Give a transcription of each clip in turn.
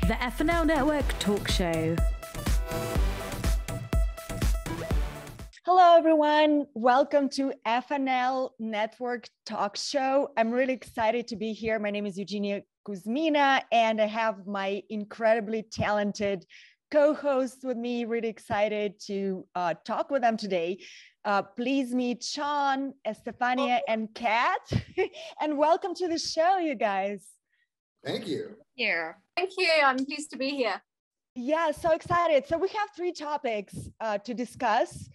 The FNL Network Talk Show. Hello, everyone. Welcome to FNL Network Talk Show. I'm really excited to be here. My name is Eugenia Kuzmina, and I have my incredibly talented co-hosts with me. Really excited to talk with them today. Please meet Sean, Estefania, and Cat. And welcome to the show, you guys. Thank you. Here. Thank you. I'm pleased to be here. Yeah, so excited. So we have three topics to discuss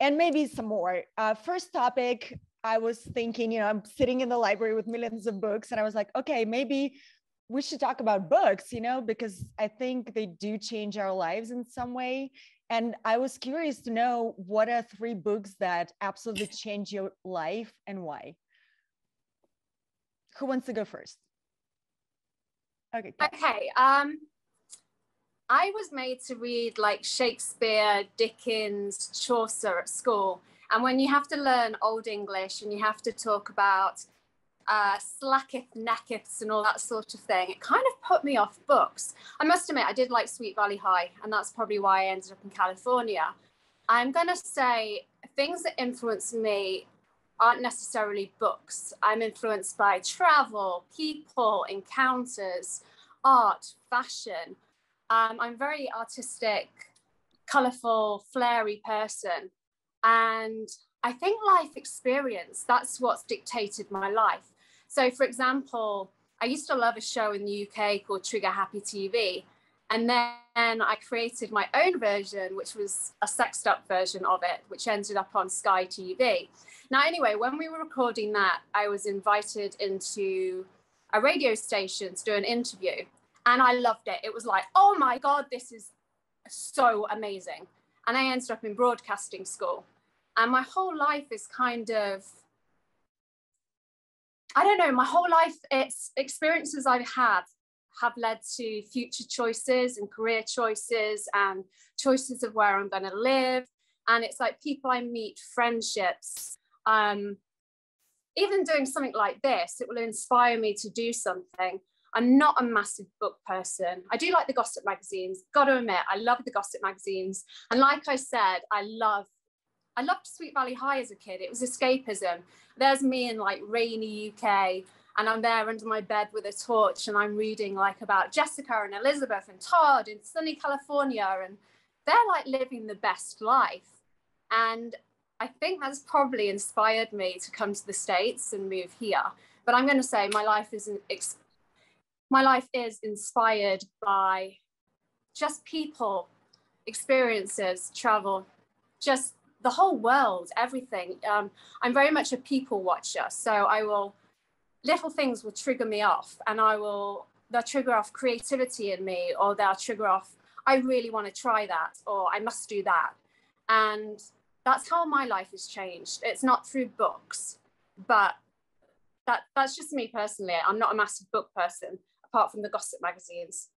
and maybe some more. First topic, I was thinking, I'm sitting in the library with millions of books and I was like, okay, maybe we should talk about books, because I think they do change our lives in some way. And I was curious to know, what are three books that absolutely changed your life and why? Who wants to go first? Okay. I was made to read like Shakespeare, Dickens, Chaucer at school. And when you have to learn Old English and you have to talk about slacketh, neckeths and all that sort of thing, it kind of put me off books. I must admit, I did like Sweet Valley High, and that's probably why I ended up in California. I'm going to say things that influence me aren't necessarily books. I'm influenced by travel, people, encounters, art, fashion. I'm a very artistic, colourful, flary person. And I think life experience, that's what's dictated my life. So for example, I used to love a show in the UK called Trigger Happy TV. And then I created my own version, which was a sexed up version of it, which ended up on Sky TV. Now, anyway, when we were recording that, I was invited into a radio station to do an interview. And I loved it. It was like, oh my God, this is so amazing. And I ended up in broadcasting school. And my whole life is kind of, I don't know, my whole life, it's experiences I've had have led to future choices and career choices and choices of where I'm going to live. And it's like people I meet, friendships, even doing something like this, it will inspire me to do something. I'm not a massive book person. I do like the gossip magazines. Got to admit, I love the gossip magazines. And like I said, I loved Sweet Valley High as a kid. It was escapism. There's me in like rainy UK, and I'm there under my bed with a torch, and I'm reading like about Jessica and Elizabeth and Todd in sunny California, and they're like living the best life. And I think that's probably inspired me to come to the States and move here. But I'm going to say my life is inspired by just people, experiences, travel, just the whole world, everything. I'm very much a people watcher. So little things will trigger me off, and they'll trigger off creativity in me, or they'll trigger off, I really want to try that, or I must do that. And that's how my life has changed. It's not through books, but that's just me personally. I'm not a massive book person, apart from the gossip magazines.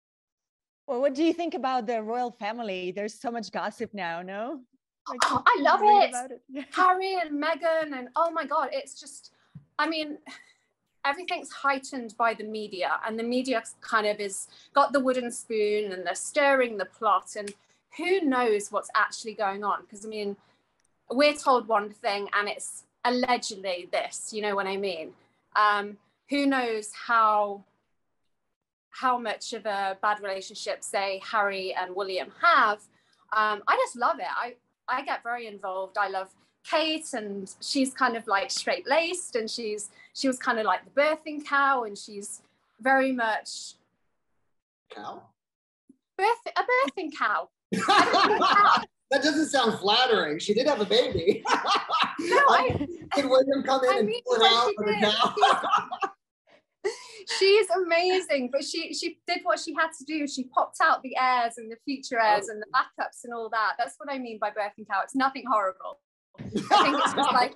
Well, what do you think about the royal family? There's so much gossip now, no? Like, oh, I love it. Harry and Meghan, and oh my God, it's just, I mean, everything's heightened by the media, and the media kind of got the wooden spoon and they're stirring the plot, and who knows what's actually going on? Because I mean, we're told one thing and it's allegedly this, you know what I mean? Who knows how much of a bad relationship, say, Harry and William have. I just love it. I get very involved. I love Kate, and she's kind of like straight-laced, and she was kind of like the birthing cow, and she's very much Cow? A birthing cow. That doesn't sound flattering. She did have a baby. No, did William come in and pull it out with a cow? She's amazing, but she did what she had to do. She popped out the heirs and the future heirs and the backups and all that. That's what I mean by birthing cow. It's nothing horrible. I think it's just like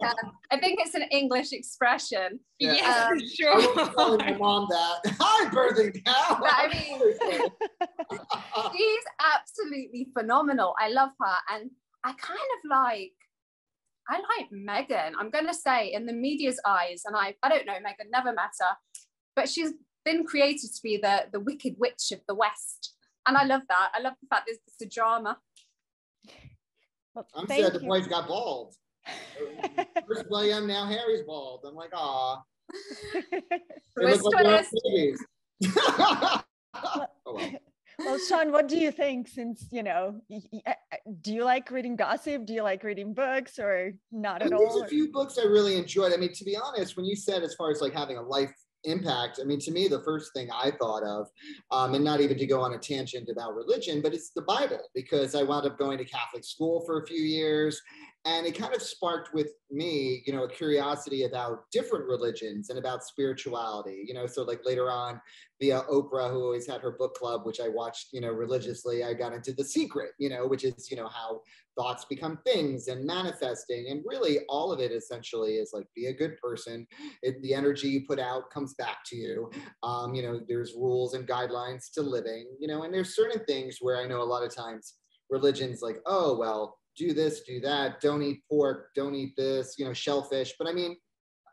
I think it's an English expression. Yeah, sure. I was telling my mom that. Hi, birthing cow. But I mean, she's absolutely phenomenal. I love her, and I like Meghan. I'm going to say, in the media's eyes, and I don't know Meghan, never met her, but she's been created to be the wicked witch of the West. And I love that. I love the fact that it's a drama. Well, I'm sad the boys got bald. First William, now Harry's bald. I'm like, aw. They look like their own babies. Oh, well. Well, Sean, what do you think? Since, you know, do you like reading gossip? Do you like reading books, or not at all? There's a few books I really enjoyed. I mean, to be honest, when you said as far as like having a life impact, I mean, to me, the first thing I thought of, and not even to go on a tangent about religion, but it's the Bible, because I wound up going to Catholic school for a few years. And it kind of sparked with me, you know, a curiosity about different religions and about spirituality, you know, so like later on via Oprah, who always had her book club, which I watched, you know, religiously, I got into The Secret, you know, which is, you know, how thoughts become things and manifesting. And really all of it essentially is like, be a good person. The energy you put out comes back to you. You know, there's rules and guidelines to living, you know, and there's certain things where I know a lot of times religion's like, oh, well, do this, do that, don't eat pork, don't eat this, you know, shellfish. But I mean,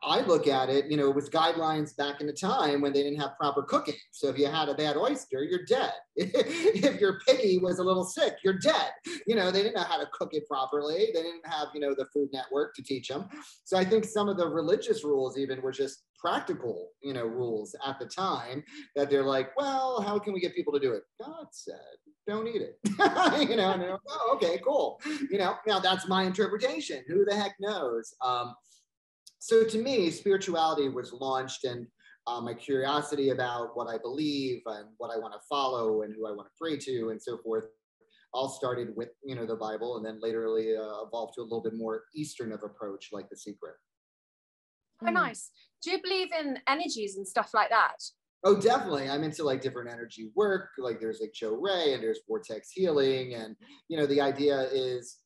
I look at it, you know, it was guidelines back in the time when they didn't have proper cooking. So if you had a bad oyster, you're dead. If your piggy was a little sick, you're dead. You know, they didn't know how to cook it properly. They didn't have, you know, the Food Network to teach them. So I think some of the religious rules even were just practical, you know, rules at the time that they're like, well, how can we get people to do it? God said, don't eat it. You know, and they're like, oh, okay, cool. You know, now that's my interpretation. Who the heck knows? So to me, spirituality was launched, and my curiosity about what I believe and what I want to follow and who I want to pray to and so forth all started with, you know, the Bible, and then later evolved to a little bit more Eastern of approach, like The Secret. Oh, nice. Do you believe in energies and stuff like that? Oh, definitely. I'm into like different energy work. Like there's like Joe Ray and there's vortex healing. And, you know, the idea is,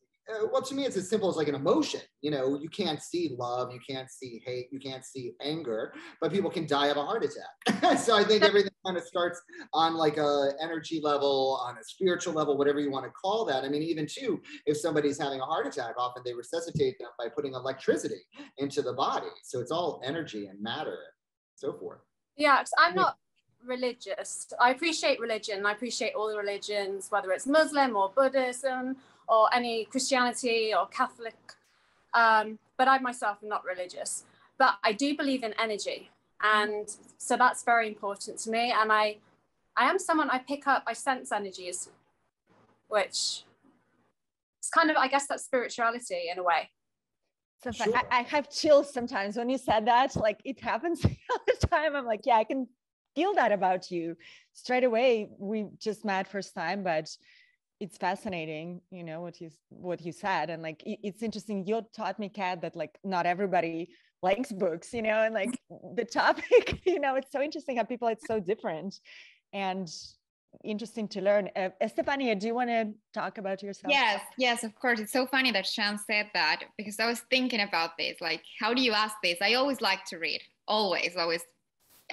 well, to me, it's as simple as like an emotion. You know, you can't see love, you can't see hate, you can't see anger, but people can die of a heart attack. So I think everything kind of starts on like a energy level, on a spiritual level, whatever you want to call that. I mean, even too, if somebody's having a heart attack, often they resuscitate them by putting electricity into the body. So it's all energy and matter and so forth. Yeah, because I'm not religious. I appreciate religion. I appreciate all the religions, whether it's Muslim or Buddhism or any Christianity or Catholic. But I myself am not religious. But I do believe in energy. And so that's very important to me. And I am someone, I sense energies, which it's kind of, I guess that's spirituality in a way. So sure. I have chills sometimes when you said that, like it happens all the time. I'm like, yeah, I can feel that about you straight away. We just met first time, but it's fascinating, you know, what you said. And like, it's interesting. You taught me, Kat, that like not everybody likes books, you know, and like the topic, you know, it's so interesting how people, it's so different and interesting to learn. Estefania, do you want to talk about yourself? Yes, of course. It's so funny that Sean said that, because I was thinking about this, like, how do you ask this? I always like to read, always.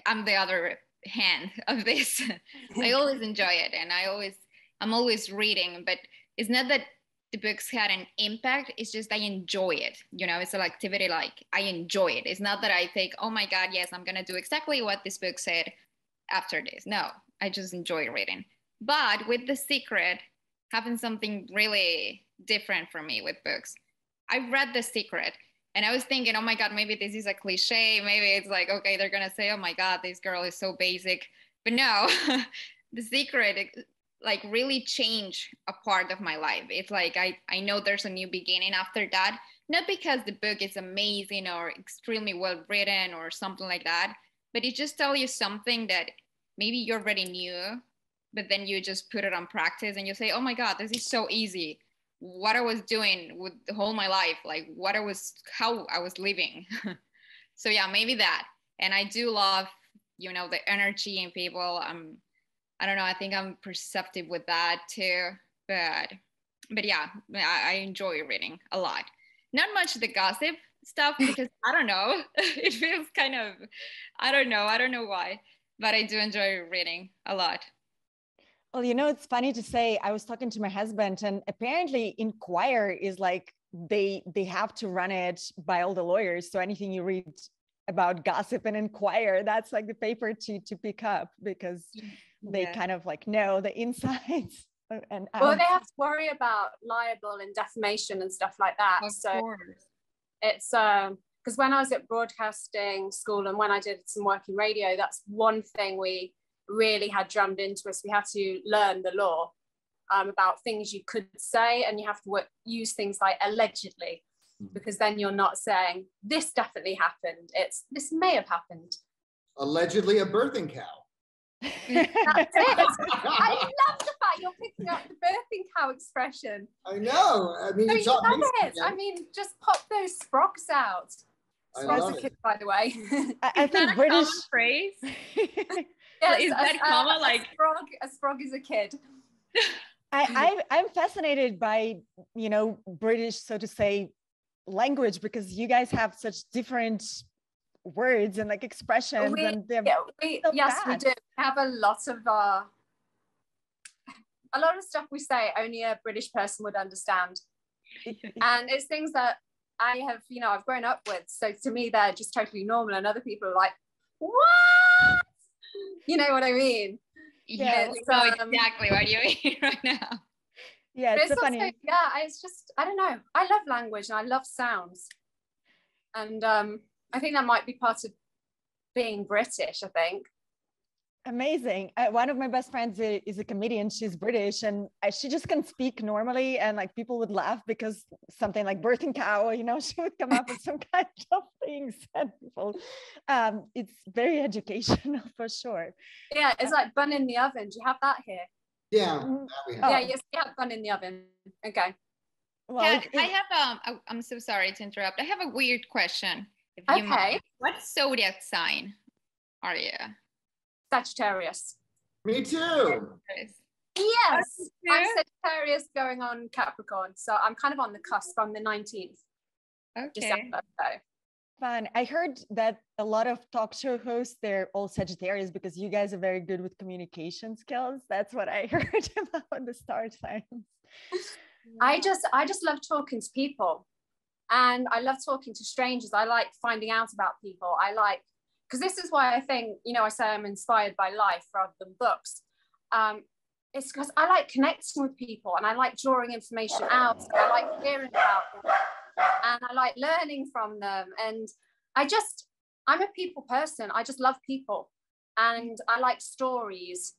I'm the other hand of this. I always enjoy it, and I'm always reading, but it's not that the books had an impact, it's just I enjoy it. You know, it's an activity, like I enjoy it. It's not that I think, oh my God, yes, I'm gonna do exactly what this book said after this. No, I just enjoy reading. But with The Secret, happened something really different for me with books. I read The Secret and I was thinking, oh my God, maybe this is a cliche. Maybe it's like, okay, they're gonna say, oh my God, this girl is so basic. But no, The Secret, like really changed a part of my life. It's like, I know there's a new beginning after that, not because the book is amazing or extremely well written or something like that, but it just tells you something that maybe you already knew, but then you just put it on practice and you say, oh my God, this is so easy. What I was doing with the whole my life, like how I was living. So yeah, maybe that. And I do love, you know, the energy in people. I don't know, I think I'm perceptive with that too, but yeah, I enjoy reading a lot. Not much the gossip stuff, because I don't know, it feels kind of, I don't know why, but I do enjoy reading a lot. Well, you know, it's funny to say, I was talking to my husband, and apparently in choir is like, they have to run it by all the lawyers. So anything you read about gossip and inquire. That's like the paper to pick up, because they kind of like know the insides and well, they have to worry about libel and defamation and stuff like that. Of so course. it's because when I was at broadcasting school and when I did some work in radio, that's one thing we really had drummed into us. We had to learn the law about things you could say, and you have to use things like allegedly, because then you're not saying this definitely happened. It's this may have happened. Allegedly a birthing cow. That's it. I love the fact you're picking up the birthing cow expression. I know. I mean, you love it. I mean, just pop those sprogs out. Sprogs are kids, by the way. I think British common phrase. Yes, is that common? Like a sprog is a kid. I'm fascinated by, you know, British, so to say, language, because you guys have such different words and like expressions. Yes, we do have a lot of stuff we say only a British person would understand. And it's things that I have, you know, I've grown up with. So to me, they're just totally normal. And other people are like, what? You know what I mean? Yeah, we know exactly what you mean right now. Yeah, it's so also, funny. Yeah, it's just, I don't know. I love language and I love sounds. And I think that might be part of being British, I think. Amazing. One of my best friends is a comedian. She's British, and she just can speak normally, and like people would laugh because something like birthing cow, you know, she would come up with some kind of things, and people, it's very educational for sure. Yeah, it's like bun in the oven. Do you have that here? Yeah, yeah, yes, we have bun in the oven. Okay. Well, I have I'm so sorry to interrupt. I have a weird question. Okay. What zodiac sign are you? Sagittarius. Me too. Yes, I'm Sagittarius going on Capricorn, so I'm kind of on the cusp. On the 19th. Okay. December, so. Fun. I heard that a lot of talk show hosts, they're all Sagittarius because you guys are very good with communication skills. That's what I heard about the star signs. I just love talking to people, and I love talking to strangers. I like finding out about people. Because this is why I think, you know, I say I'm inspired by life rather than books. It's because I like connecting with people, and I like drawing information out, and I like hearing about them, and I like learning from them. And I'm a people person. I just love people, and I like stories,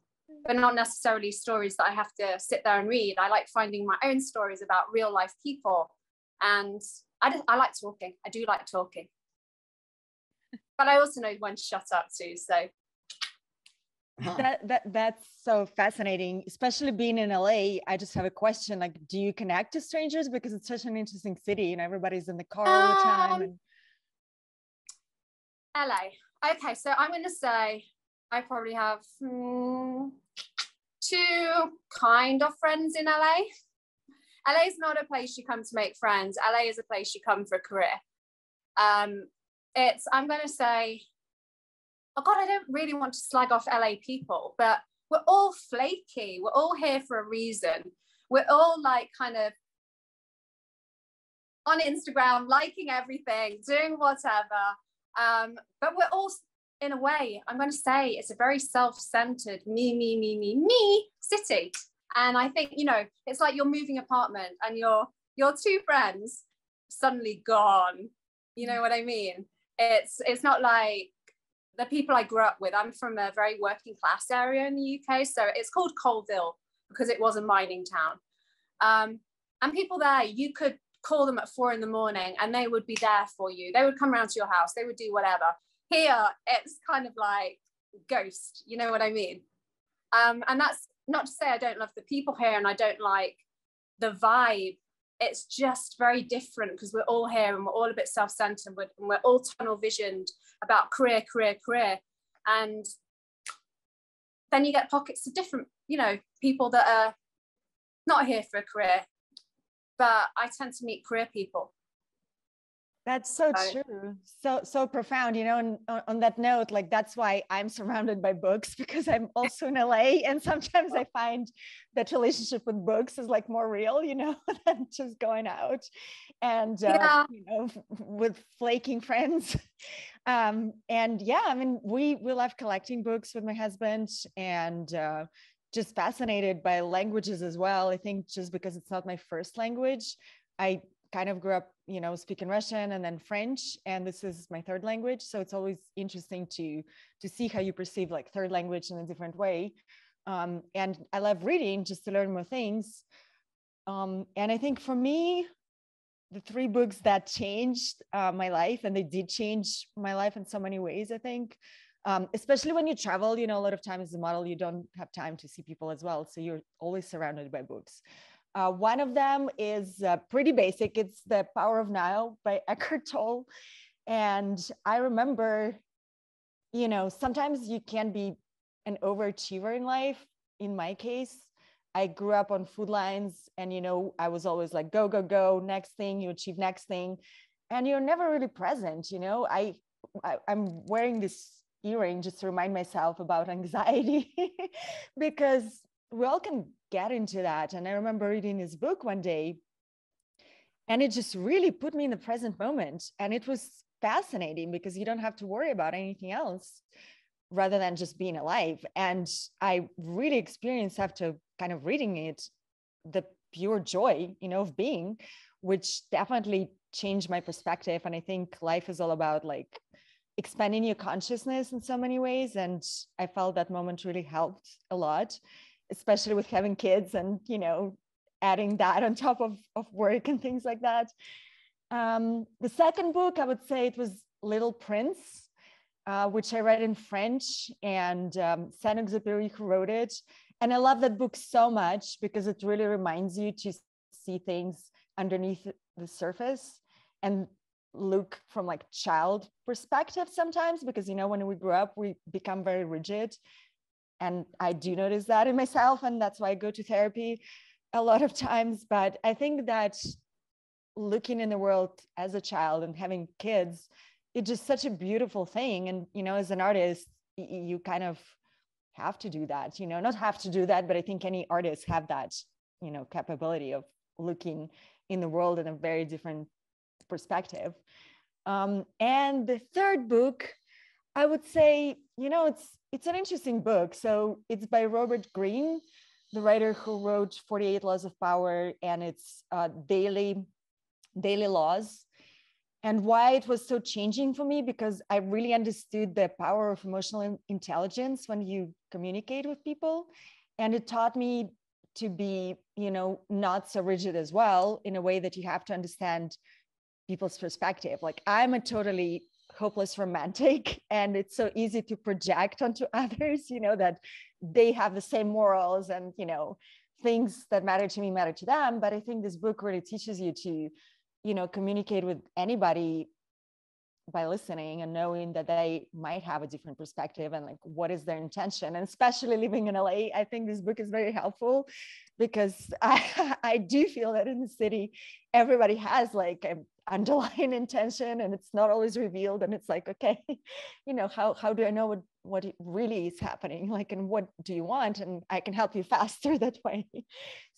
but not necessarily stories that I have to sit there and read. I like finding my own stories about real life people, and I like talking. I do like talking. But I also know when to shut up too. So that's so fascinating, especially being in LA. I just have a question: like, do you connect to strangers because it's such an interesting city and everybody's in the car all the time? LA. Okay, so I'm going to say I probably have 2 kind of friends in LA. LA is not a place you come to make friends. LA is a place you come for a career. I'm going to say, oh God, I don't really want to slag off LA people, but we're all flaky. We're all here for a reason. We're all like kind of on Instagram, liking everything, doing whatever. But we're all, in a way, I'm going to say it's a very self-centered me city. And I think, you know, it's like you're moving apartment and your 2 friends suddenly gone. You know what I mean? It's not like the people I grew up with. I'm from a very working class area in the UK. So it's called Colville because it was a mining town. And people there, you could call them at 4 a.m. and they would be there for you. They would come around to your house. They would do whatever. Here, it's kind of like ghost. You know what I mean? And that's not to say I don't love the people here and I don't like the vibe. It's just very different because we're all here and we're all a bit self-centered and we're all tunnel visioned about career. And then you get pockets of different, you know, people that are not here for a career, but I tend to meet career people. That's so true. So profound, you know, and on that note, like, that's why I'm surrounded by books, because I'm also in LA. And sometimes I find that relationship with books is like more real, you know, than just going out and, you know, with flaking friends. And yeah, I mean, we love collecting books with my husband, and just fascinated by languages as well. I think just because it's not my first language, I kind of grew up, speaking Russian and then French, and this is my third language. So it's always interesting to see how you perceive like third language in a different way. And I love reading just to learn more things. And I think for me, the three books that changed my life, and they did change my life in so many ways, I think, especially when you travel, a lot of times as a model, you don't have time to see people as well. So you're always surrounded by books. One of them is pretty basic. It's The Power of Now by Eckhart Tolle. And I remember, sometimes you can be an overachiever in life. In my case, I grew up on food lines, and, I was always like, go, go, go, next thing, you achieve next thing. And you're never really present. I'm wearing this earring just to remind myself about anxiety because we all can get into that. And I remember reading this book one day, and it just really put me in the present moment. And it was fascinating because you don't have to worry about anything else rather than just being alive. And I really experienced, after kind of reading it, the pure joy, of being, which definitely changed my perspective. And I think life is all about like expanding your consciousness in so many ways. And I felt that moment really helped a lot, especially with having kids and, adding that on top of work and things like that. The second book, I would say it was Little Prince, which I read in French, and Saint-Exupéry who wrote it. And I love that book so much because it really reminds you to see things underneath the surface and look from like child perspective sometimes, because, when we grow up, we become very rigid. And I do notice that in myself. And that's why I go to therapy a lot of times. But I think that looking in the world as a child and having kids, it's just such a beautiful thing. And, as an artist, you kind of have to do that, not have to do that, but I think any artists have that, capability of looking in the world in a very different perspective. And the third book, I would say, it's an interesting book. So it's by Robert Greene, the writer who wrote 48 Laws of Power, and it's daily laws. And why it was so changing for me, because I really understood the power of emotional intelligence when you communicate with people. And it taught me to be, not so rigid as well, in a way that you have to understand people's perspective. Like, I'm a totally hopeless romantic, and it's so easy to project onto others, that they have the same morals and, things that matter to me matter to them. But I think this book really teaches you to, communicate with anybody by listening and knowing that they might have a different perspective and like what is their intention. And especially living in LA, I think this book is very helpful because I do feel that in the city, everybody has like an underlying intention and it's not always revealed. And it's like, okay, how do I know what really is happening? Like, and what do you want? And I can help you faster that way.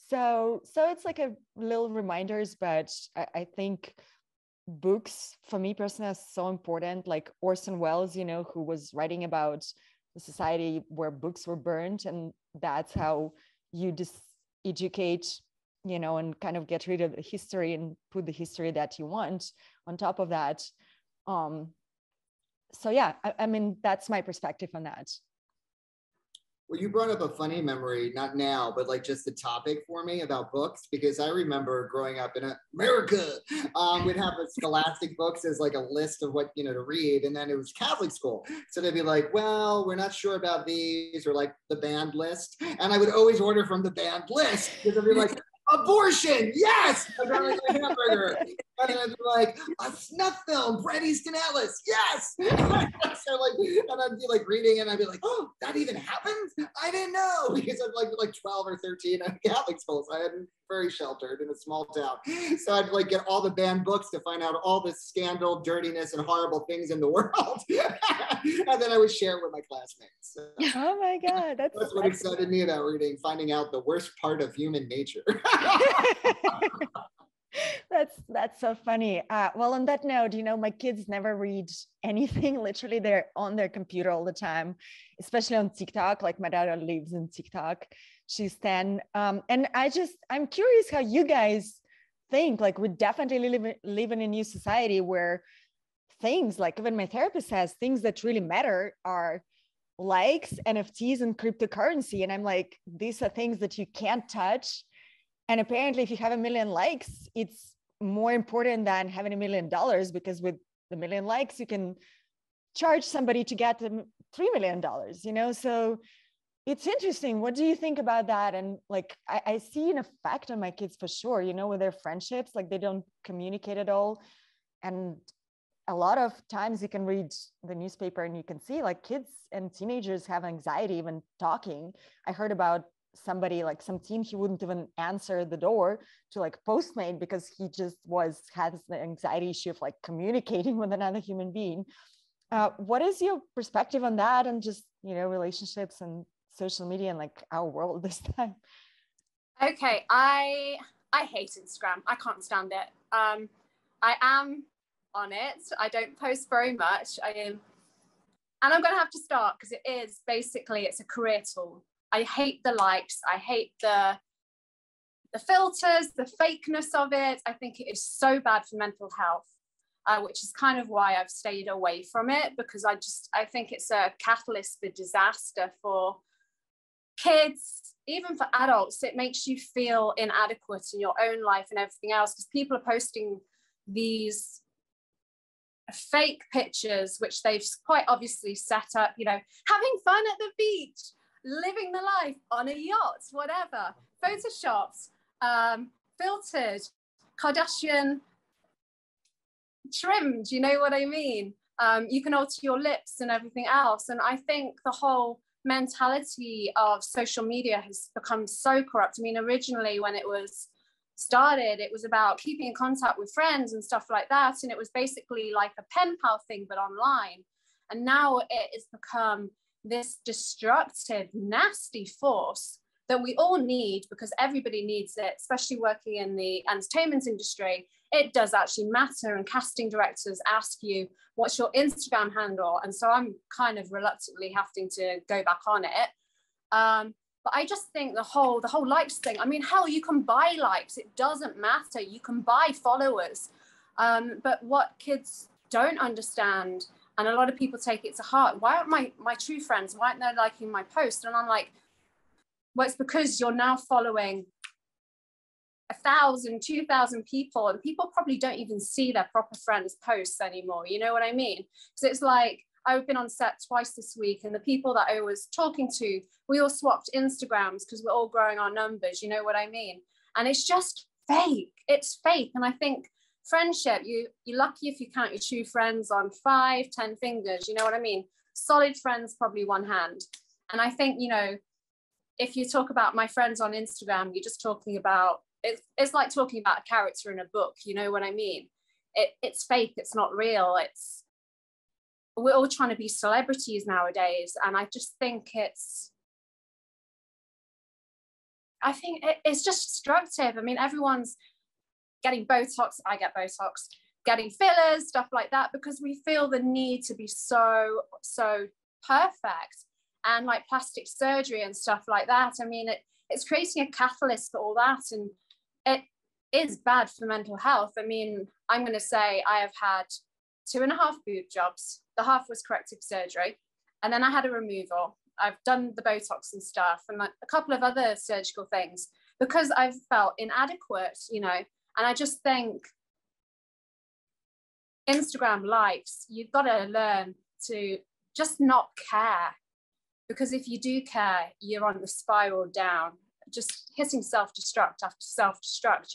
So it's like a little reminders, but I think books for me personally are so important. Like Orson Welles, who was writing about the society where books were burned, and that's how you educate, and kind of get rid of the history and put the history that you want on top of that. So yeah, I mean, that's my perspective on that. Well, you brought up a funny memory, not now, but like just the topic for me about books, because I remember growing up in America, we'd have the scholastic books as like a list of what, to read. And then it was Catholic school. So they'd be like, well, we're not sure about these, or like the banned list. And I would always order from the banned list because I'd be like, abortion, yes! I'd be like a hamburger. And then I'd be like, a snuff film, Bret Easton Atlas, yes! So like, and I'd be like reading it and I'd be like, oh, that even happened? I didn't know, because I'm like 12 or 13 at Catholic school. So I had very sheltered in a small town. So I'd like get all the banned books to find out all the scandal, dirtiness, and horrible things in the world. And then I would share it with my classmates. So oh my God. That's what excited me about reading, finding out the worst part of human nature. That's so funny. Well, on that note, my kids never read anything. Literally, they're on their computer all the time, especially on TikTok. Like my daughter lives in TikTok. She's 10. And I'm curious how you guys think. Like we definitely live in a new society where things, like even my therapist says, things that really matter are likes, NFTs, and cryptocurrency. And I'm like, these are things that you can't touch. And apparently, if you have 1 million likes, it's more important than having $1 million, because with the 1 million likes, you can charge somebody to get them $3 million, So it's interesting. What do you think about that? And like, I see an effect on my kids for sure, with their friendships, like they don't communicate at all. And a lot of times you can read the newspaper and you can see like kids and teenagers have anxiety even talking. I heard about somebody, like some teen, he wouldn't even answer the door to like Postmate because he just has the anxiety issue of like communicating with another human being. What is your perspective on that, and just relationships and social media and like our world this time? Okay, I hate Instagram. I can't stand it. I am on it. I don't post very much. And I'm going to have to start because it's a career tool. I hate the likes. I hate the filters, the fakeness of it. I think it is so bad for mental health, which is kind of why I've stayed away from it, because I think it's a catalyst for disaster for kids, even for adults. It makes you feel inadequate in your own life and everything else, because people are posting these fake pictures, which they've quite obviously set up, having fun at the beach, living the life on a yacht, whatever, photoshopped, filtered, Kardashian trimmed, you know what I mean? You can alter your lips and everything else. And I think the whole mentality of social media has become so corrupt. I mean, originally when it was started, it was about keeping in contact with friends and stuff like that. And it was basically like a pen pal thing, but online. And now it has become this destructive, nasty force that we all need, because everybody needs it, especially working in the entertainment industry. It does actually matter. And casting directors ask you, what's your Instagram handle? And so I'm kind of reluctantly having to go back on it. But I just think the whole likes thing, I mean, hell, you can buy likes. It doesn't matter. You can buy followers. But what kids don't understand, and a lot of people take it to heart, why aren't my true friends, why aren't they liking my post? And I'm like, well, it's because you're now following 1,000, 2,000 people, and people probably don't even see their proper friends' posts anymore. You know what I mean? So it's like, I've been on set twice this week, and the people that I was talking to, we all swapped Instagrams because we're all growing our numbers. You know what I mean? And it's just fake. It's fake. And I think friendship, you're lucky if you count your true friends on 5, 10 fingers. You know what I mean? Solid friends, probably one hand. And I think, if you talk about my friends on Instagram, you're just talking about, it's like talking about a character in a book. You know what I mean? It's fake. It's not real. We're all trying to be celebrities nowadays. And I just think it's just destructive. I mean, everyone's getting Botox. I get Botox, getting fillers, stuff like that, because we feel the need to be so perfect, and like plastic surgery and stuff like that. I mean, it's creating a catalyst for all that. And it is bad for mental health. I mean, I'm going to say I have had 2.5 boob jobs. The half was corrective surgery. And then I had a removal. I've done the Botox and stuff, and a couple of other surgical things, because I've felt inadequate, And I just think Instagram likes, you've got to learn to just not care. Because if you do care, you're on the spiral down, just hitting self-destruct after self-destruct,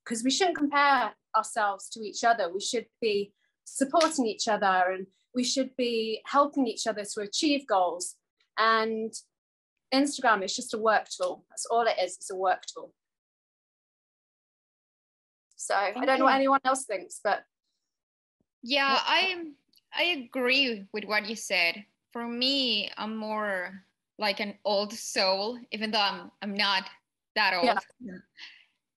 because we shouldn't compare ourselves to each other. We should be supporting each other, and we should be helping each other to achieve goals. And Instagram is just a work tool. That's all it is. It's a work tool. So I don't know what anyone else thinks, but. Yeah, I agree with what you said. For me, I'm more like an old soul, even though I'm not that old. Yeah.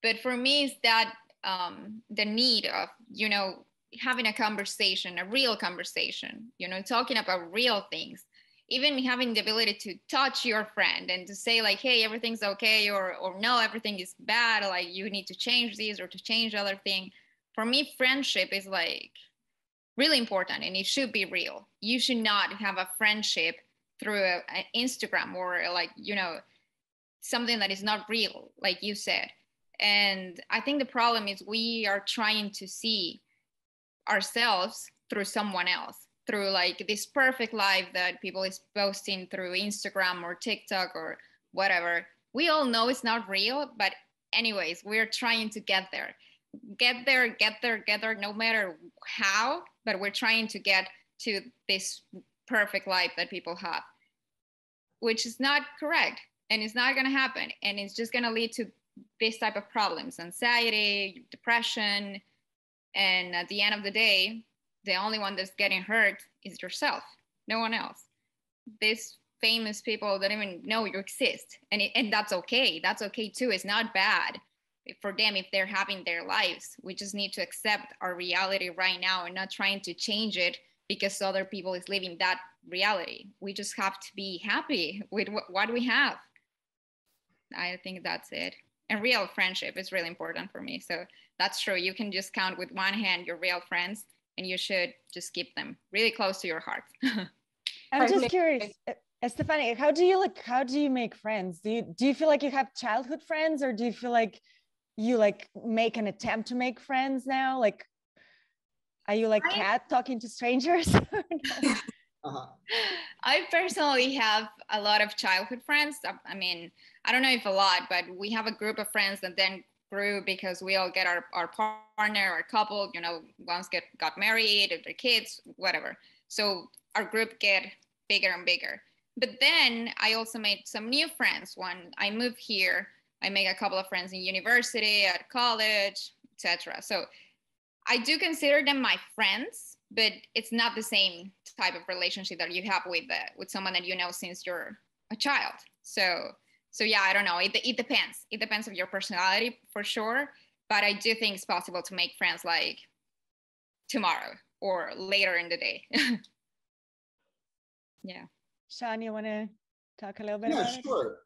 But for me, it's that the need of, you know, having a conversation, a real conversation, you know, talking about real things, even having the ability to touch your friend and to say like, hey, everything's okay, or no, everything is bad, like you need to change this or to change other thing. For me, friendship is like really important, and it should be real. You should not have a friendship through an Instagram or like, you know, something that is not real, like you said. And I think the problem is we are trying to see ourselves through someone else, through like this perfect life that people is posting through Instagram or TikTok or whatever. We all know it's not real, but anyways, we're trying to get there, no matter how, but we're trying to get to this perfect life that people have, which is not correct, and it's not going to happen, and it's just going to lead to this type of problems, anxiety, depression, and at the end of the day, the only one that's getting hurt is yourself, no one else. These famous people don't even know you exist, and that's okay. That's okay too. It's not bad for them if they're having their lives. We just need to accept our reality right now and not trying to change it because other people is living that reality. We just have to be happy with what we have. I think that's it. And real friendship is really important for me. So that's true. You can just count with one hand your real friends, and you should just keep them really close to your heart. I'm just curious, Estefania, how do you make friends? Do you feel like you have childhood friends, or do you feel like you like make an attempt to make friends now? Like, are you like Cat talking to strangers? I personally have a lot of childhood friends. I mean, I don't know if a lot, but we have a group of friends that then grew because we all get our partner, our couple, you know, once got married, their kids, whatever. So our group get bigger and bigger. But then I also made some new friends. When I moved here, I made a couple of friends in university, at college, etc. So I do consider them my friends, but it's not the same type of relationship that you have with someone that you know since you're a child. So yeah, I don't know. It depends. It depends on your personality for sure. But I do think it's possible to make friends like tomorrow or later in the day. Yeah. Sean, you want to talk a little bit about it? Yeah, sure.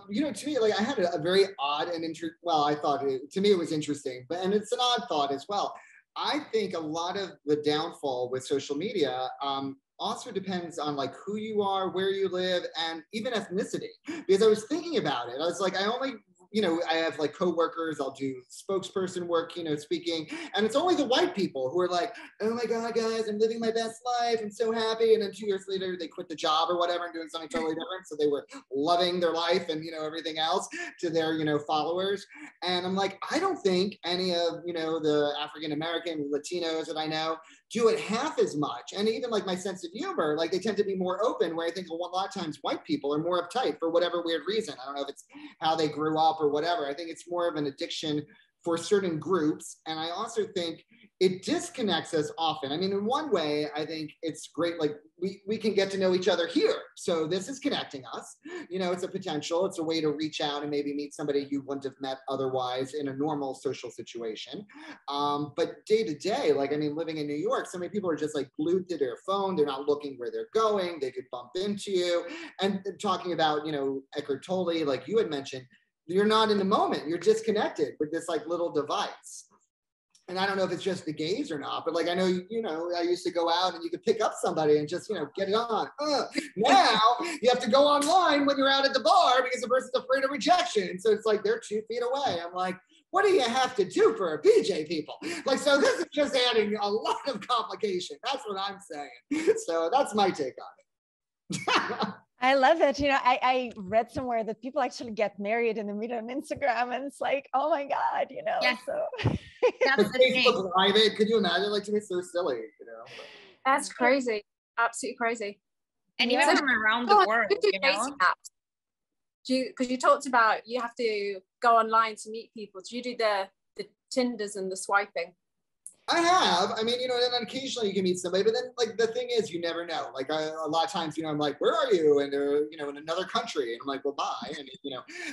You know, to me, like I had a very odd and I thought to me it was interesting, and it's an odd thought as well. I think a lot of the downfall with social media also depends on like who you are, where you live, and even ethnicity. Because I was thinking about it, I was like, I only, you know, I have like coworkers, I'll do spokesperson work, you know, speaking, and it's only the white people who are like, oh my God, guys, I'm living my best life, I'm so happy. And then 2 years later, they quit the job or whatever and doing something totally different. So they were loving their life and, you know, everything else to their, you know, followers. And I'm like, I don't think any of, you know, the African-American Latinos that I know do it half as much. And even like my sense of humor, like they tend to be more open, where I think a lot of times white people are more uptight for whatever weird reason. I don't know if it's how they grew up or whatever. I think it's more of an addiction for certain groups. And I also think it disconnects us often. I mean, in one way, I think it's great. Like we can get to know each other here. So this is connecting us. You know, it's a potential. It's a way to reach out and maybe meet somebody you wouldn't have met otherwise in a normal social situation. But day to day, like, I mean, living in New York, so many people are just like glued to their phone. They're not looking where they're going. They could bump into you. And talking about, you know, Eckhart Tolle, like you had mentioned, you're not in the moment. You're disconnected with this like little device. And I don't know if it's just the gays or not, but like, I know, you know, I used to go out and you could pick up somebody and just, you know, get it on. Now you have to go online when you're out at the bar because the person's afraid of rejection. So it's like, they're 2 feet away. I'm like, what do you have to do for a PJ, people? Like, so this is just adding a lot of complication. That's what I'm saying. So that's my take on it. I love it. You know, I read somewhere that people actually get married in the middle on Instagram, and it's like, oh my God, you know. Yeah. So Like Facebook Live, could you imagine? Like, to me, it's so silly, you know. That's crazy. Absolutely crazy. And even from around the world, you know. Because you talked about you have to go online to meet people. Do you do the Tinders and the swiping? I have. I mean, and occasionally you can meet somebody, but then like the thing is, you never know. Like a lot of times, I'm like, where are you? And they're, in another country. And I'm like, well, bye. And,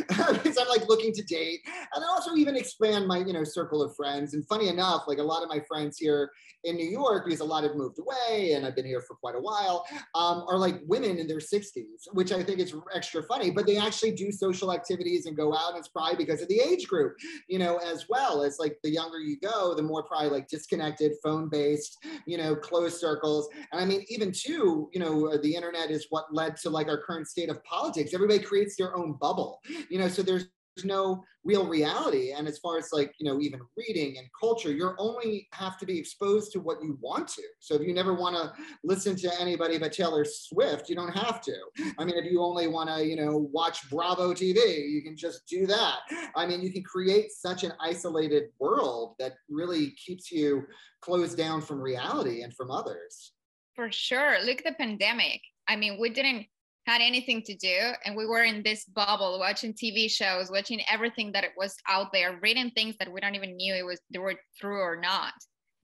because I'm like looking to date. And I also even expand my, circle of friends. And funny enough, like a lot of my friends here in New York, because a lot have moved away and I've been here for quite a while, are like women in their 60s, which I think is extra funny, but they actually do social activities and go out. And it's probably because of the age group, as well as like the younger you go, the more probably like disconnected, phone-based, closed circles. And I mean, even too, the internet is what led to like our current state of politics. Everybody creates their own bubble, so there's no real reality. And as far as like, even reading and culture, you only have to be exposed to what you want to. So if you never want to listen to anybody but Taylor Swift, you don't have to. I mean, if you only want to, watch Bravo TV, you can just do that. I mean, you can create such an isolated world that really keeps you closed down from reality and from others. For sure. Look at the pandemic. I mean, we didn't had anything to do, and we were in this bubble watching TV shows, watching everything that it was out there, reading things that we don't even knew they were true or not.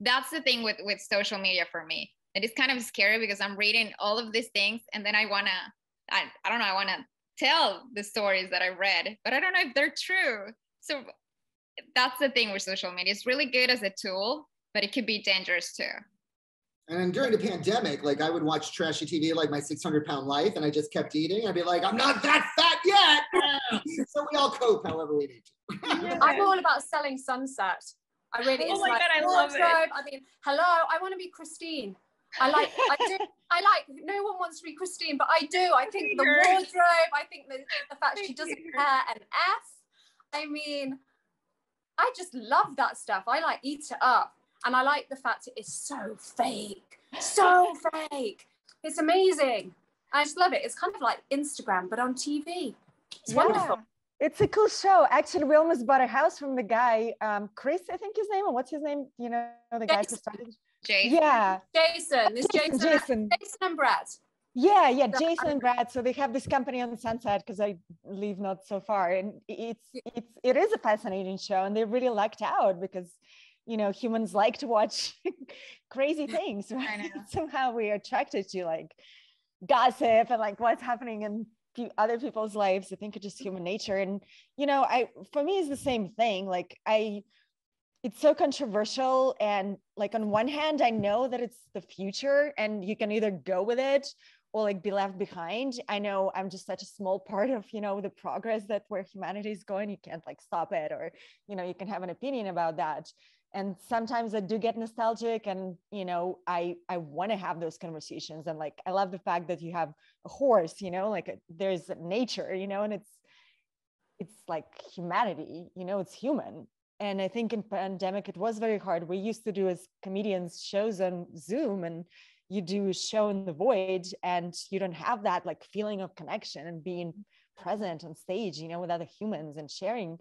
That's the thing with social media for me. It is kind of scary because I'm reading all of these things, and then I want to tell the stories that I read, but I don't know if they're true. So that's the thing with social media. It's really good as a tool, but it could be dangerous too. And during the pandemic, like I would watch trashy TV like My 600-Pound Life, and I just kept eating. I'd be like, I'm not that fat yet. So we all cope however we need to. Yeah. I'm all about selling Sunset. I really, it's like, God, I love it. I mean, hello, I want to be Christine. I like, no one wants to be Christine, but I do. I think the wardrobe, I think the fact she doesn't care an F. I mean, I just love that stuff. I like eat it up. And I like the fact it is so fake. It's amazing. I just love it. It's kind of like Instagram, but on TV. It's wonderful. It's a cool show. Actually, we almost bought a house from the guy, Chris, I think his name, or what's his name? The guy who started. Jason. Yeah. Jason and Brett. Yeah, Jason and Brad. So they have this company on the Sunset because I live not so far, and it is a fascinating show, and they really lucked out because humans like to watch crazy things, right? Somehow we're attracted to like gossip and like what's happening in other people's lives. I think it's just human nature. And, for me, it's the same thing. Like it's so controversial. And like, on one hand, I know that it's the future and you can either go with it or like be left behind. I know I'm just such a small part of, the progress that where humanity is going. You can't like stop it, or, you can have an opinion about that. And sometimes I do get nostalgic, and, I want to have those conversations. And like, I love the fact that you have a horse, like there's nature, and it's like humanity, it's human. And I think in pandemic, it was very hard. We used to do as comedians shows on Zoom, and you do a show in the void and you don't have that like feeling of connection and being present on stage, with other humans and sharing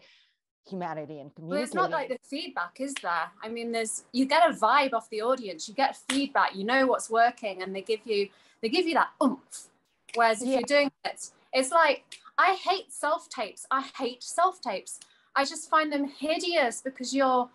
humanity and community. Well, it's not like the feedback, is there? I mean, you get a vibe off the audience, you get feedback, what's working, and they give you that oomph. Whereas if you're doing it, it's like, I hate self-tapes. I just find them hideous because you're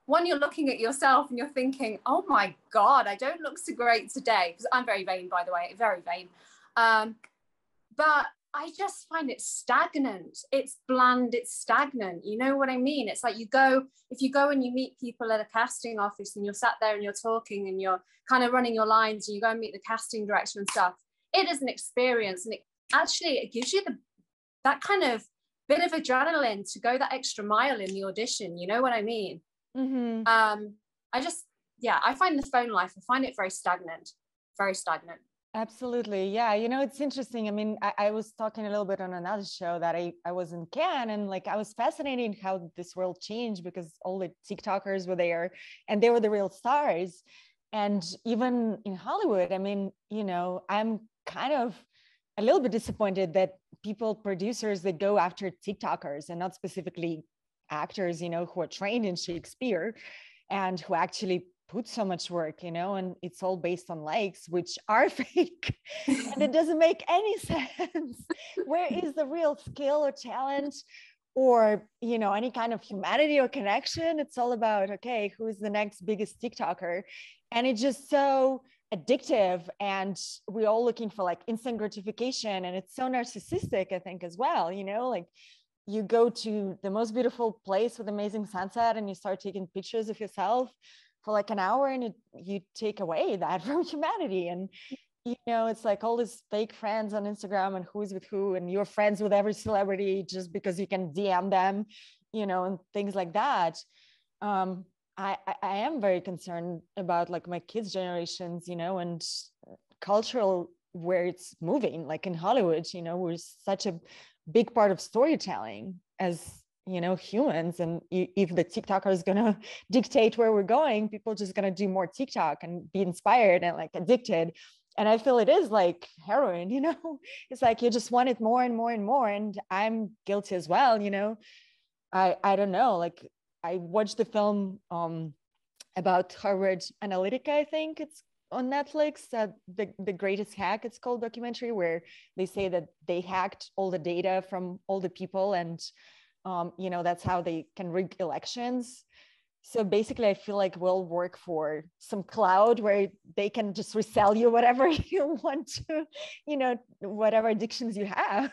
looking at yourself and you're thinking, oh my God, I don't look so great today. Because I'm very vain, by the way, very vain. But I just find it stagnant. It's bland, it's stagnant. You know what I mean? It's like if you go and you meet people at a casting office and you're sat there and you're talking and you're kind of running your lines and you go and meet the casting director and stuff, it is an experience. And it gives you that kind of bit of adrenaline to go that extra mile in the audition. You know what I mean? Mm-hmm. I find the phone life, I find it very stagnant. Absolutely. Yeah. It's interesting. I mean, I was talking a little bit on another show that I was in Cannes, and like, I was fascinated how this world changed because all the TikTokers were there and they were the real stars. And even in Hollywood, I mean, I'm kind of a little bit disappointed that producers that go after TikTokers and not specifically actors, who are trained in Shakespeare and who actually put so much work, and it's all based on likes, which are fake. And it doesn't make any sense. Where is the real skill or talent or, you know, any kind of humanity or connection. It's all about, okay, who's the next biggest TikToker? And it's just so addictive, and we're all looking for like instant gratification, and it's so narcissistic, I think, as well. You know, like you go to the most beautiful place with amazing sunset and you start taking pictures of yourself for like an hour, and you take away that from humanity. And you know, it's like all these fake friends on Instagram and who's with who, and you're friends with every celebrity just because you can DM them, you know, and things like that. I am very concerned about like my kids' generations, you know, and cultural where it's moving, like in Hollywood, you know, we're such a big part of storytelling as, you know, humans. And if the TikToker is going to dictate where we're going, people are just going to do more TikTok and be inspired and like addicted. And I feel it is like heroin, you know, it's like you just want it more and more and more. And I'm guilty as well, you know. I don't know, like I watched the film about Harvard Analytica, I think it's on Netflix, the Greatest Hack, it's called, documentary, where they say that they hacked all the data from all the people, and you know, that's how they can rig elections. So basically, I feel like we'll work for some cloud where they can just resell you whatever you want to, you know, whatever addictions you have.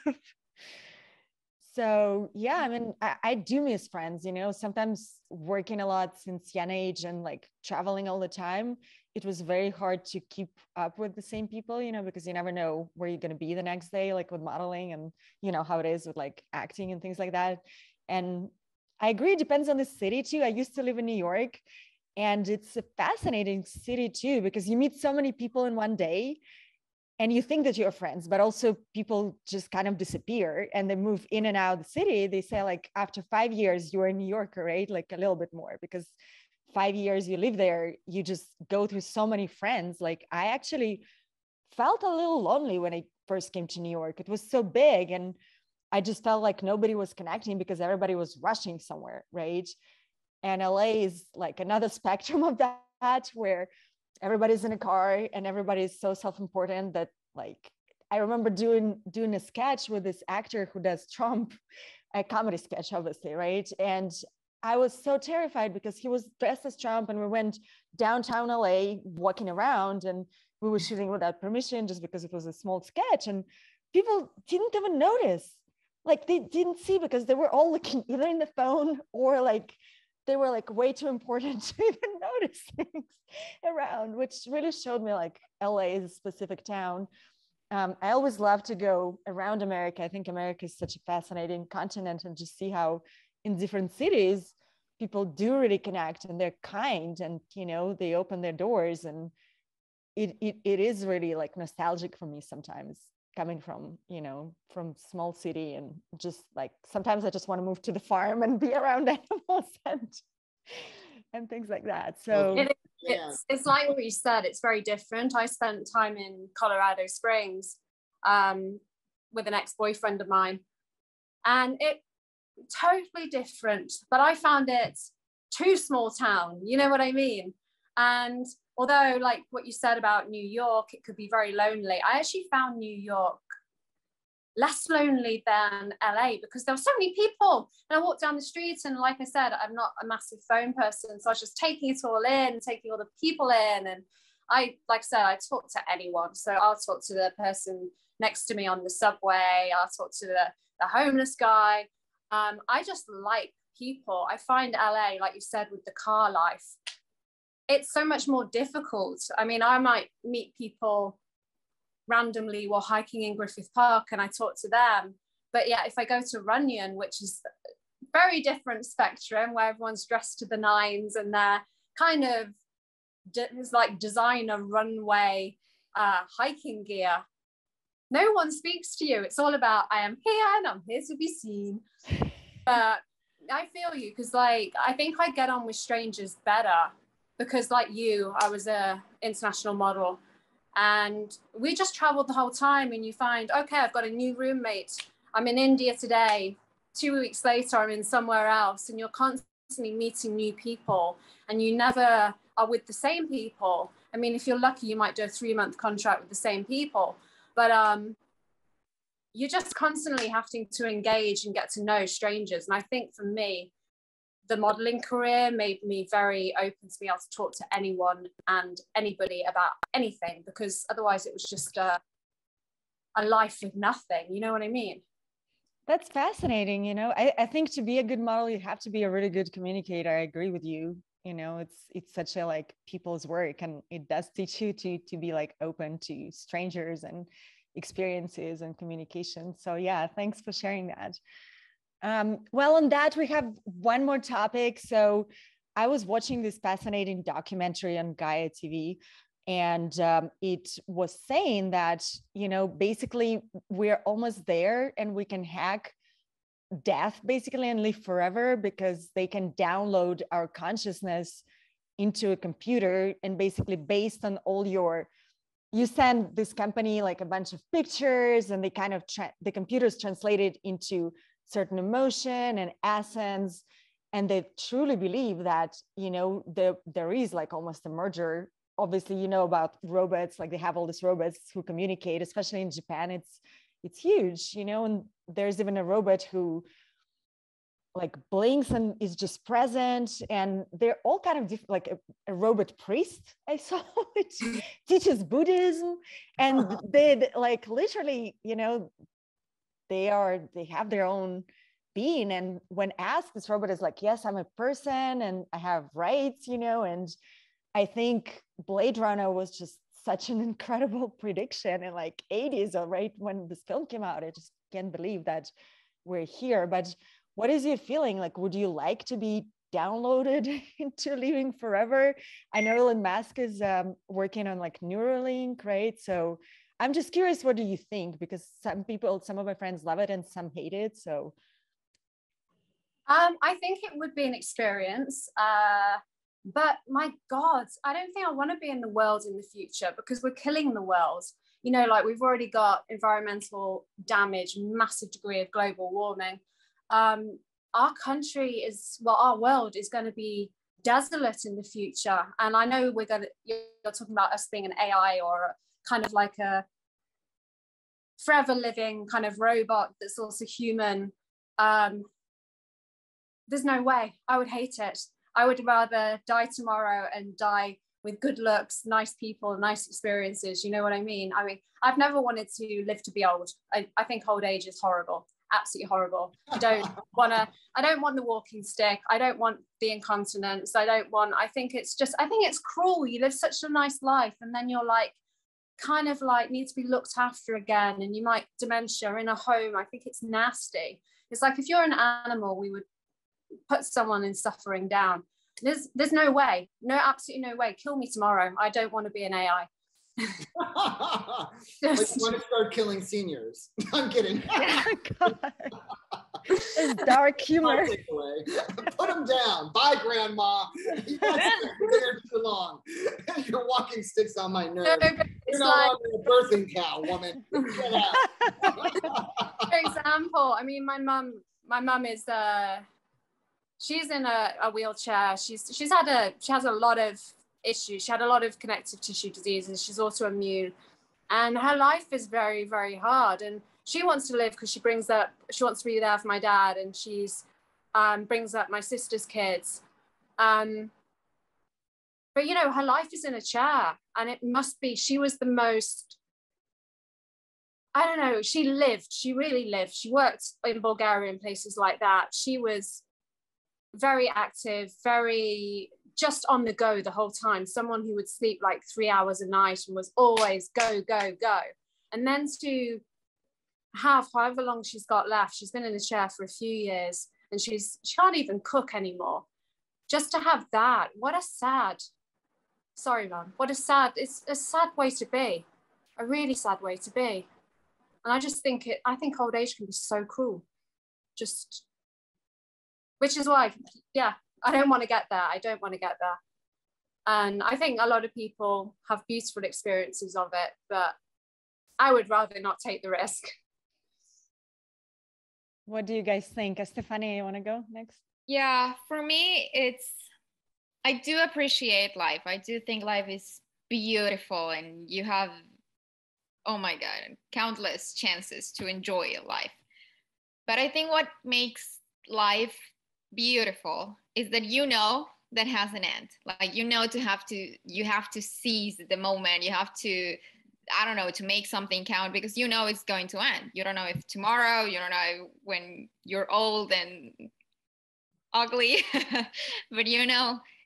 So yeah, I mean, I do miss friends, you know, sometimes working a lot since young age and like traveling all the time, it was very hard to keep up with the same people, you know, because you never know where you're going to be the next day, like with modeling, and you know how it is with like acting and things like that. And I agree, it depends on the city too. I used to live in New York, and it's a fascinating city too, because you meet so many people in one day and you think that you're friends, but also people just kind of disappear and they move in and out of the city. They say like after 5 years, you're a New Yorker, right? Like a little bit more, because 5 years you live there, you just go through so many friends. Like I actually felt a little lonely when I first came to New York. It was so big, and I just felt like nobody was connecting because everybody was rushing somewhere, right? And LA is like another spectrum of that, where everybody's in a car and everybody's so self-important that, like, I remember doing a sketch with this actor who does Trump, a comedy sketch, obviously, right? And I was so terrified because he was dressed as Trump, and we went downtown LA walking around, and we were shooting without permission just because it was a small sketch, and people didn't even notice. Like they didn't see, because they were all looking either in the phone or like they were like way too important to even notice things around, which really showed me like LA is a specific town. I always love to go around America. I think America is such a fascinating continent, and just see how in different cities people do really connect and they're kind, and you know, they open their doors, and it is really like nostalgic for me sometimes, coming from, you know, from small city, and just like sometimes I just want to move to the farm and be around animals and things like that. So it's like what you said, it's very different. I spent time in Colorado Springs with an ex-boyfriend of mine, and it totally different, but I found it too small town, you know what I mean? And although like what you said about New York, it could be very lonely, I actually found New York less lonely than LA, because there were so many people, and I walked down the streets, and like I said, I'm not a massive phone person, so I was just taking it all in, taking all the people in. And I, like I said, I talk to anyone. So I'll talk to the person next to me on the subway, I'll talk to the homeless guy. I just like people. I find LA, like you said, with the car life, it's so much more difficult. I mean, I might meet people randomly while hiking in Griffith Park and I talk to them. But yeah, if I go to Runyon, which is a very different spectrum, where everyone's dressed to the nines and they're kind of like designer runway hiking gear, no one speaks to you. It's all about, I am here and I'm here to be seen. But I feel you, because like I think I get on with strangers better, because like you, I was a international model, and we just traveled the whole time, and you find, okay, I've got a new roommate, I'm in India today, 2 weeks later I'm in somewhere else, and you're constantly meeting new people, and you never are with the same people. I mean, if you're lucky, you might do a 3-month contract with the same people, but you're just constantly having to engage and get to know strangers. And I think for me, the modeling career made me very open to be able to talk to anyone and anybody about anything, because otherwise it was just a life with nothing. You know what I mean? That's fascinating. You know, I think to be a good model, you have to be a really good communicator. I agree with you. You know, it's such a like people's work, and it does teach you to be like open to strangers and experiences and communication. So yeah, thanks for sharing that. Well, on that, we have one more topic. So I was watching this fascinating documentary on Gaia TV, and it was saying that, you know, basically we're almost there and we can hack death basically and live forever, because they can download our consciousness into a computer, and basically based on all you send this company like a bunch of pictures, and they kind of the computers translate it into certain emotion and essence, and they truly believe that, you know, there is like almost a merger. Obviously, you know about robots, like they have all these robots who communicate, especially in Japan. It's huge, you know, and there's even a robot who like blinks and is just present, and they're all kind of different, like a robot priest I saw, which teaches Buddhism, and they like literally, you know, they have their own being. And when asked, this robot is like, yes, I'm a person and I have rights, you know. And I think Blade Runner was just such an incredible prediction in like 80s, or right when this film came out. I just can't believe that we're here. But what is your feeling? Like, would you like to be downloaded into living forever? I know Elon Musk is working on like Neuralink, right? So I'm just curious, what do you think? Because some of my friends love it and some hate it. So I think it would be an experience. But my God, I don't think I want to be in the world in the future, because we're killing the world. You know, like we've already got environmental damage, massive degree of global warming. Our country our world is going to be desolate in the future. And I know you're talking about us being an AI or kind of like a forever living kind of robot that's also human. There's no way. I would hate it. I would rather die tomorrow and die with good looks, nice people, nice experiences. You know what I mean? I mean, I've never wanted to live to be old. I think old age is horrible, absolutely horrible. I don't want the walking stick. I don't want the incontinence. I think it's cruel. You live such a nice life, and then you're like, kind of like need to be looked after again, and you might dementia in a home. I think it's nasty. It's like, if you're an animal, we would put someone in suffering down. There's no way, absolutely no way. Kill me tomorrow. I don't want to be an AI. Just want to start killing seniors. I'm kidding. It's dark humor. Put them down. Bye, Grandma. You've been there too long. Your walking sticks on my nerves. You're no longer a birthing cow, woman. Get out. For example, I mean, my mum is she's in a wheelchair. She has a lot of issues. She had a lot of connective tissue diseases. She's autoimmune, and her life is very, very hard. And she wants to live because she wants to be there for my dad, and she's brings up my sister's kids. But you know, her life is in a chair, and it must be. She was the most. I don't know. She really lived. She worked in Bulgaria and places like that. She was very active, very just on the go the whole time. Someone who would sleep like 3 hours a night and was always go, go, go. And then to have however long she's got left, she's been in a chair for a few years, and she can't even cook anymore. Just to have that, it's a sad way to be, a really sad way to be. And I think old age can be so cruel. Which is why, yeah, I don't want to get there. And I think a lot of people have beautiful experiences of it, but I would rather not take the risk. What do you guys think? Estefania, you want to go next? Yeah, for me, I do appreciate life. I do think life is beautiful, and you have oh my God, countless chances to enjoy life. But I think what makes life beautiful is that that has an end. Like you have to seize the moment. You have to, I don't know, to make something count, because it's going to end. You don't know if tomorrow, you don't know when you're old and ugly, but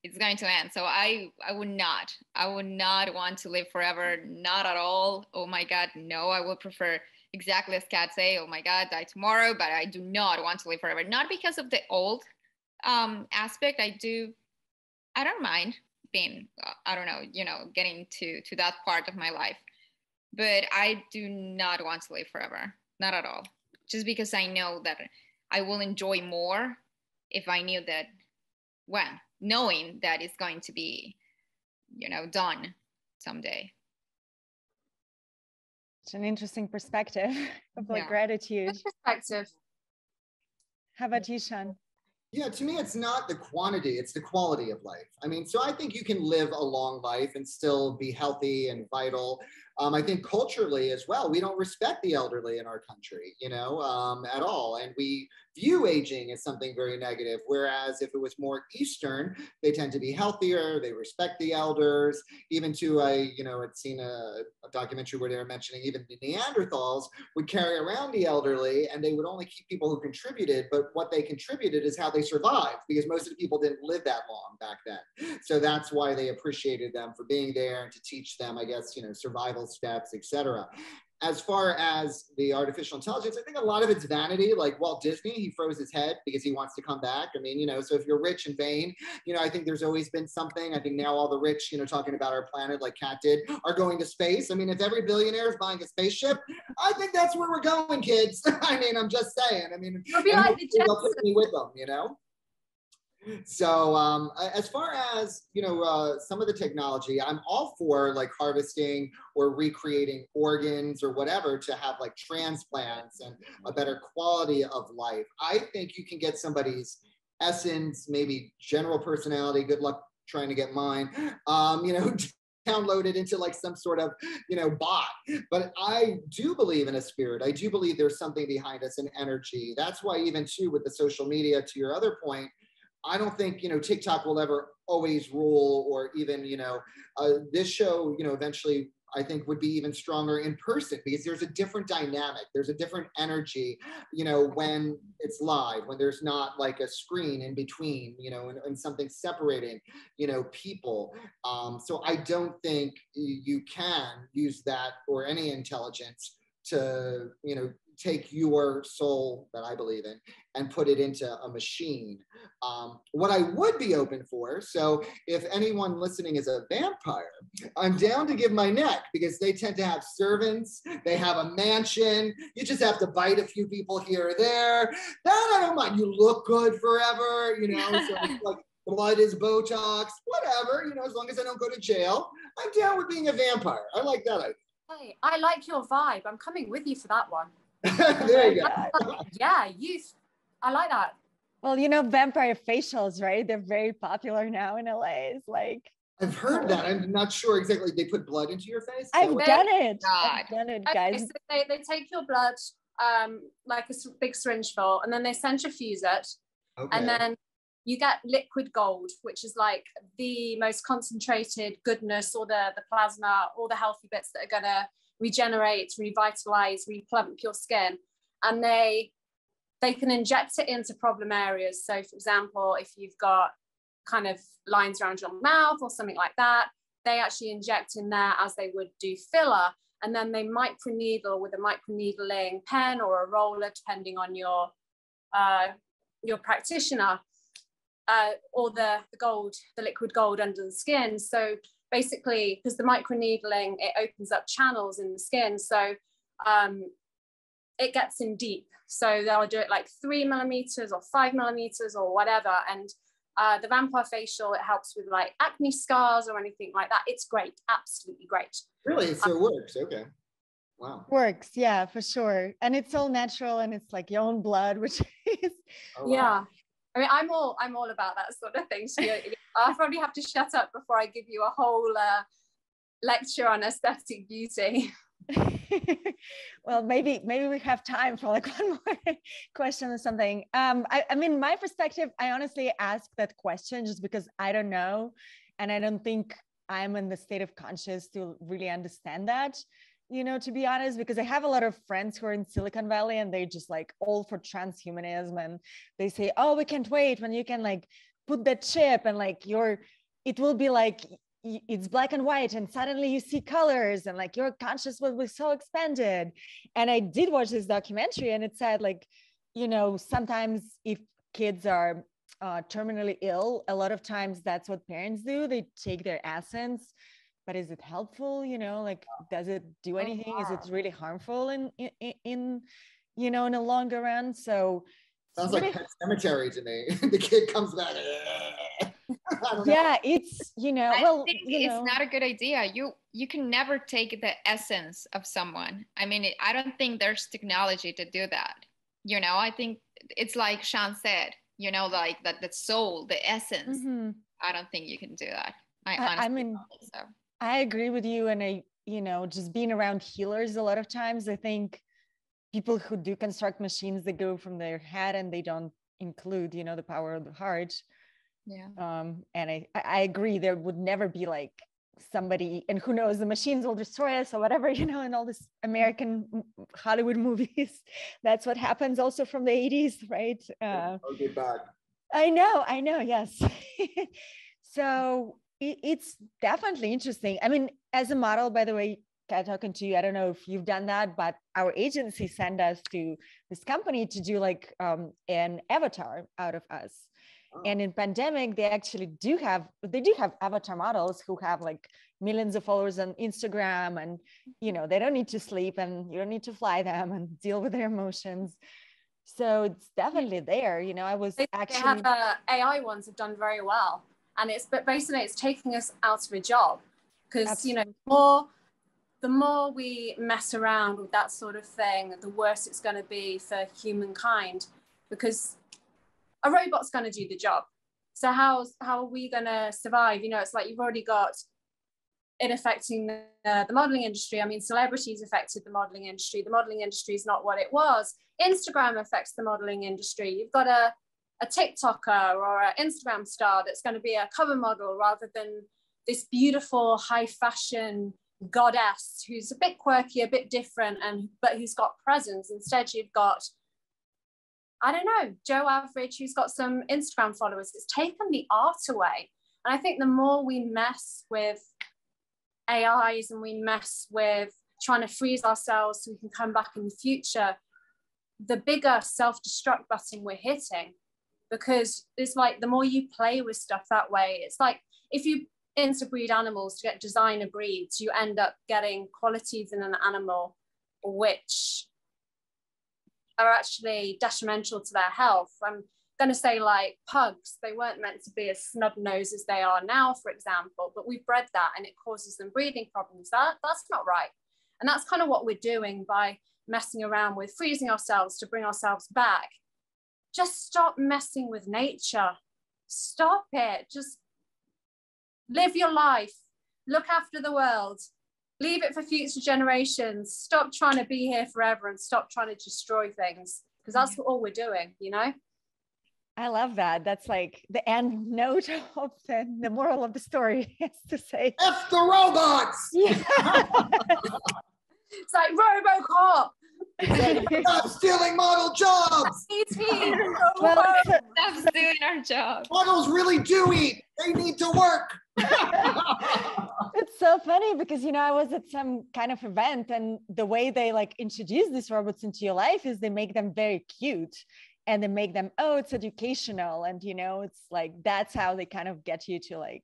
it's going to end. So I would not want to live forever, not at all. Oh my God, no. I would prefer, exactly as Cat say, oh my God, die tomorrow. But I do not want to live forever, not because of the old aspect. I don't mind being, I don't know, getting to that part of my life, but I do not want to live forever, not at all. Just because I know that I will enjoy more if I knew that, knowing that it's going to be, done someday. It's an interesting perspective of gratitude. Good perspective. How about you, Sean? Yeah, to me, it's not the quantity, it's the quality of life. I mean, so I think you can live a long life and still be healthy and vital. I think culturally as well, we don't respect the elderly in our country, at all. And we view aging as something very negative. Whereas if it was more Eastern, they tend to be healthier, they respect the elders. Even to, I'd seen a documentary where they were mentioning even the Neanderthals would carry around the elderly, and they would only keep people who contributed, but what they contributed is how they survived, because most of the people didn't live that long back then. So that's why they appreciated them for being there and to teach them, I guess, survival steps, etc. As far as the artificial intelligence, I think a lot of it's vanity. Like Walt Disney, he froze his head because he wants to come back. I mean, so if you're rich and vain, I think there's always been something. I think now all the rich, talking about our planet like Cat did, are going to space. I mean, if every billionaire is buying a spaceship, I think that's where we're going, kids. I mean, I'm just saying. I mean, it'll be like they'll take me with them, So as far as, some of the technology, I'm all for like harvesting or recreating organs or whatever to have like transplants and a better quality of life. I think you can get somebody's essence, maybe general personality, good luck trying to get mine, downloaded into like some sort of, bot. But I do believe in a spirit. I do believe there's something behind us, an energy. That's why even too with the social media, to your other point, I don't think, TikTok will ever always rule, or even, this show, eventually I think would be even stronger in person, because there's a different dynamic. There's a different energy, when it's live, when there's not like a screen in between, and something separating, people. So I don't think you can use that or any intelligence to, take your soul that I believe in and put it into a machine. What I would be open for, so if anyone listening is a vampire, I'm down to give my neck, because they tend to have servants, they have a mansion, you just have to bite a few people here or there. That I don't mind. You look good forever, so it's like blood is Botox, whatever, as long as I don't go to jail. I'm down with being a vampire. I like that idea. Hey, I like your vibe. I'm coming with you for that one. There you go. Yeah, I like that. Well, vampire facials, right? They're very popular now in LA. It's like, I've heard that. I'm not sure exactly. They put blood into your face? I've done it, guys. Okay, so they take your blood, like a big syringe full, and then they centrifuge it. Okay. And then you get liquid gold, which is like the most concentrated goodness, or the plasma, all the healthy bits that are going to regenerate, revitalize, replump your skin. And they can inject it into problem areas. So for example, if you've got kind of lines around your mouth or something like that, they actually inject in there as they would do filler. And then they microneedle with a microneedling pen or a roller, depending on your practitioner, or the liquid gold under the skin. So basically, because the microneedling, it opens up channels in the skin. So it gets in deep. So they'll do it like 3 millimeters or 5 millimeters or whatever. And the vampire facial, it helps with like acne scars or anything like that. It's great. Absolutely great. Really? So it works. Okay. Wow. Works. Yeah, for sure. And it's all natural, and it's like your own blood, which is. Oh, wow. Yeah. I mean, I'm all about that sort of thing. So I'll probably have to shut up before I give you a whole lecture on aesthetic beauty. Well, maybe we have time for like one more question or something. I mean, my perspective, I honestly ask that question just because I don't know, and I don't think I'm in the state of conscious to really understand that, you know, to be honest, because I have a lot of friends who are in Silicon Valley and they just like all for transhumanism, and they say, oh, we can't wait when you can like put that chip and like it will be like it's black and white and suddenly you see colors and like your conscious will be so expanded. And I did watch this documentary and it said like, you know, sometimes if kids are terminally ill, a lot of times that's what parents do. They take their essence, but is it helpful? You know, like, does it do anything? Is it really harmful in you know, in the longer run? So sounds really, like Pet Cemetery to me. The kid comes back. Yeah, it's, you know, I think it's not a good idea. You can never take the essence of someone. I mean, I don't think there's technology to do that. You know, I think it's like Sean said, you know, like that soul, the essence. Mm-hmm. I don't think you can do that. I mean, don't think so. I agree with you. And I, you know, just being around healers a lot of times, I think people who do construct machines, they go from their head and they don't include, you know, the power of the heart. Yeah. And I agree, there would never be like somebody, and who knows, the machines will destroy us or whatever, you know, in all this American Hollywood movies. That's what happens also from the 80s, right? I'll get back. I know, yes. So it's definitely interesting. I mean, as a model, by the way, Kat, talking to you, I don't know if you've done that, but our agency sent us to this company to do like an avatar out of us. Oh. And in pandemic, they actually do have avatar models who have like millions of followers on Instagram, and, you know, they don't need to sleep and you don't need to fly them and deal with their emotions. So it's definitely there. You know, I was they have AI ones have done very well. And but basically it's taking us out of a job, because, you know, the more we mess around with that sort of thing, the worse it's going to be for humankind, because a robot's going to do the job. So how are we going to survive? You know, it's like you've already got it affecting the modeling industry. I mean, celebrities affected the modeling industry. The modeling industry is not what it was. Instagram affects the modeling industry. You've got a TikToker or an Instagram star that's going to be a cover model rather than this beautiful high fashion goddess who's a bit quirky, a bit different, but who's got presence. Instead, you've got, I don't know, Joe Average, who's got some Instagram followers. It's taken the art away. And I think the more we mess with AIs and we mess with trying to freeze ourselves so we can come back in the future, the bigger self-destruct button we're hitting. Because it's like the more you play with stuff that way, it's like if you interbreed animals to get designer breeds, you end up getting qualities in an animal which are actually detrimental to their health. I'm going to say like pugs, they weren't meant to be as snub-nosed as they are now, for example, but we bred that and it causes them breathing problems. That's not right. And that's kind of what we're doing by messing around with freezing ourselves to bring ourselves back. Just stop messing with nature. Stop it. Just live your life. Look after the world. Leave it for future generations. Stop trying to be here forever and stop trying to destroy things, because that's all we're doing, you know? I love that. That's like the end note of the moral of the story, is to say. F the robots! Yeah. It's like RoboCop. Stop stealing model jobs. Stop stealing our jobs. Models really do eat. They need to work. It's so funny because, you know, I was at some kind of event, and the way they like introduce these robots into your life is they make them very cute, and they make them, oh, it's educational, and, you know, it's like that's how they kind of get you to like,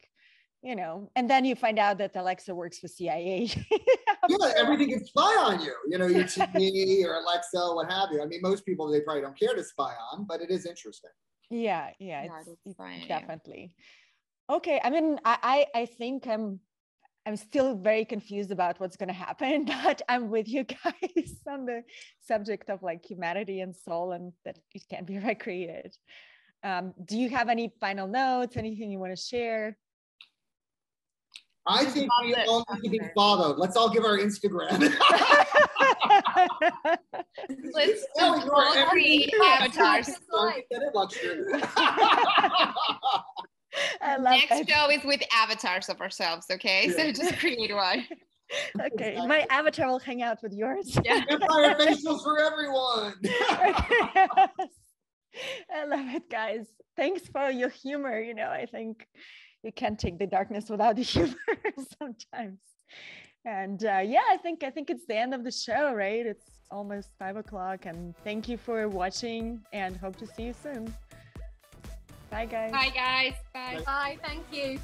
you know, and then you find out that Alexa works for CIA. Yeah, everything can spy on you, you know, your TV or Alexa, what have you. I mean, most people, they probably don't care to spy on, but it is interesting. Yeah, it's definitely. Okay, I mean, I think I'm still very confused about what's going to happen, but I'm with you guys on the subject of like humanity and soul, and that it can be recreated. Do you have any final notes, anything you want to share? I think we all need to be followed. Let's all give our Instagram. Let's all create avatars. Next show is with avatars of ourselves, okay? So just create one. Okay, my avatar will hang out with yours. Yeah. Empire facials for everyone. I love it, guys. Thanks for your humor. You know, I think you can't take the darkness without the humor sometimes. And yeah, I think it's the end of the show, right? It's almost 5 o'clock, and thank you for watching, and hope to see you soon. Bye, guys. Bye, guys. Bye. Bye. Thank you.